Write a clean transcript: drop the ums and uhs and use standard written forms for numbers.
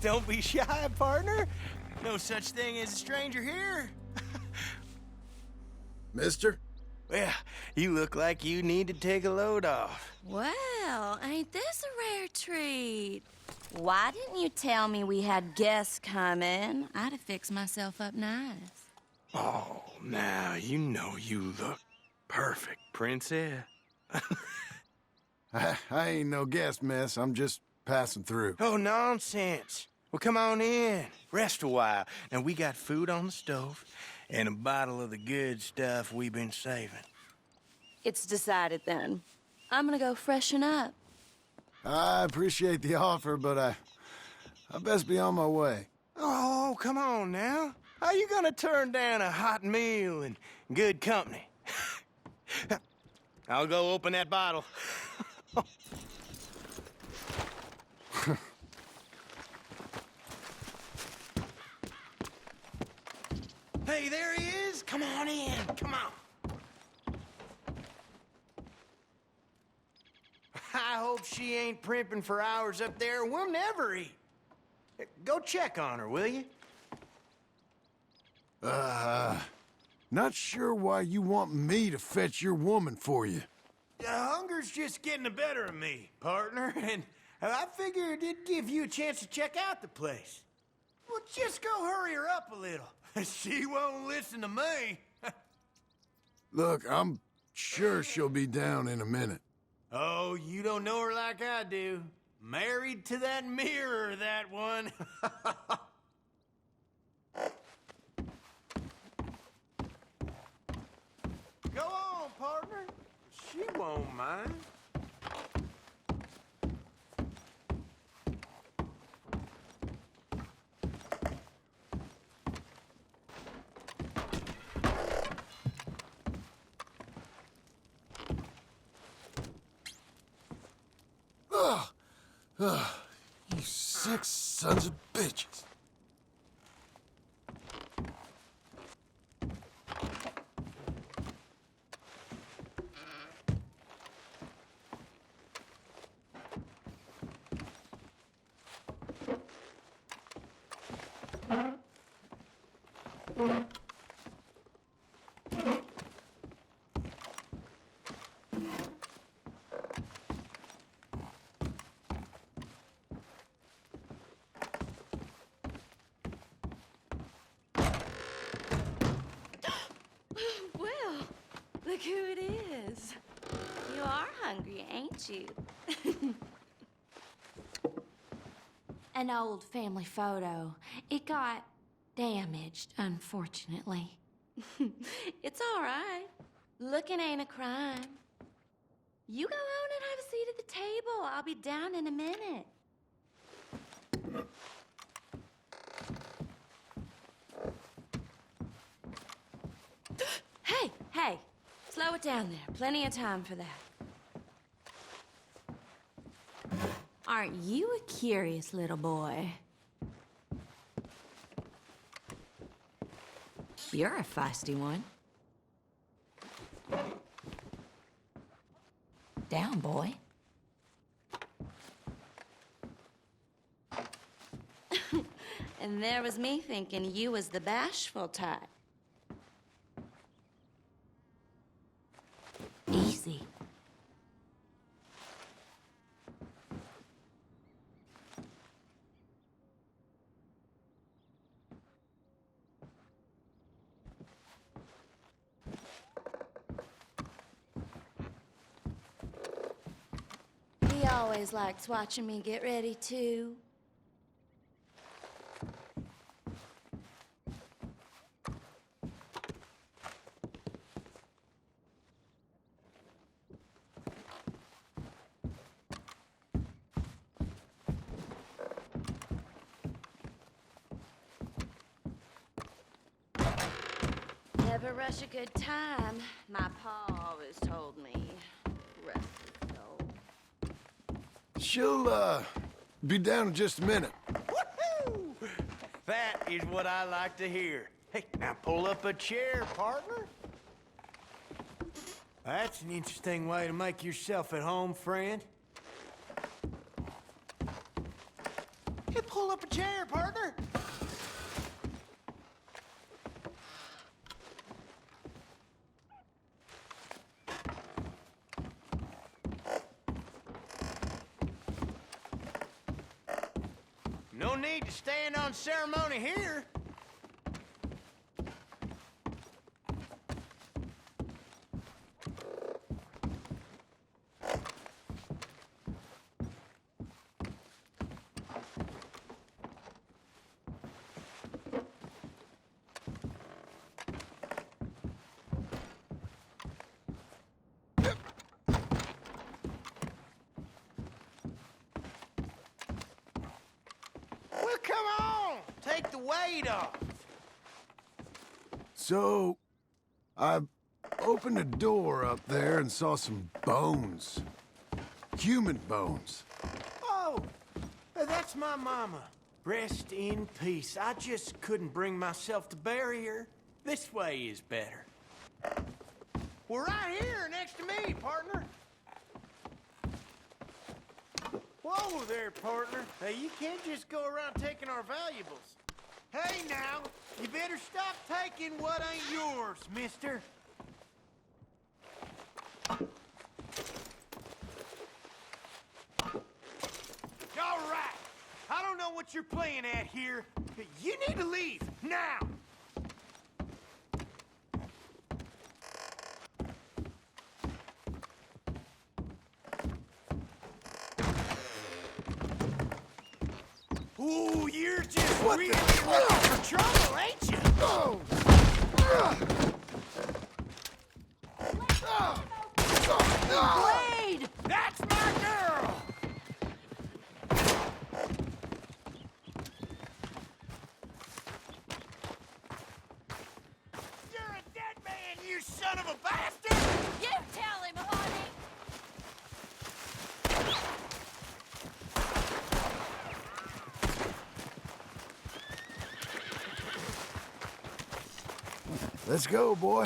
Don't be shy, partner. No such thing as a stranger here. Mister? Well, you look like you need to take a load off. Well, ain't this a rare treat? Why didn't you tell me we had guests coming? I'd have fixed myself up nice. Oh, now you know you look perfect, princess. I ain't no guest, miss. I'm just passing through. Oh, nonsense. Well, come on in. Rest a while. Now, we got food on the stove and a bottle of the good stuff we've been saving. It's decided then. I'm gonna go freshen up. I appreciate the offer, but I best be on my way. Oh, come on now. How you gonna turn down a hot meal and good company? I'll go open that bottle. Hey, there he is. Come on in. Come on. I hope she ain't primping for hours up there. We'll never eat. Go check on her, will you? Not sure why you want me to fetch your woman for you. Hunger's just getting the better of me, partner, and I figured it'd give you a chance to check out the place. Well, just go hurry her up a little. She won't listen to me. Look, I'm sure she'll be down in a minute. Oh, you don't know her like I do. Married to that mirror, that one. Go on, partner. She won't mind. You sick sons of bitches. Well, look who it is. You are hungry, ain't you? An old family photo. It got damaged, unfortunately. It's all right. Looking ain't a crime. You go on and have a seat at the table. I'll be down in a minute. Hey, slow it down there. Plenty of time for that. Aren't you a curious little boy? You're a feisty one. Down, boy. And there was me thinking you was the bashful type. Easy. He always likes watching me get ready, too. Never rush a good time, my pa always told me. Rest his soul. She'll, be down in just a minute. Woohoo! That is what I like to hear. Hey, now pull up a chair, partner. That's an interesting way to make yourself at home, friend. Hey, pull up a chair, partner. No need to stand on ceremony here. Well, come on! Take the weight off. So, I opened a door up there and saw some bones. Human bones. Oh, that's my mama. Rest in peace. I just couldn't bring myself to bury her. This way is better. We're right here next to me, partner. Whoa there, partner. Hey, you can't just go around taking our valuables. Hey, now, you better stop taking what ain't yours, mister. All right. I don't know what you're playing at here. You need to leave, now. Ooh, you're just really looking for trouble, ain't you? Oh! Blade! That's my girl! You're a dead man, you son of a bastard! You tell him, honey! Let's go, boy.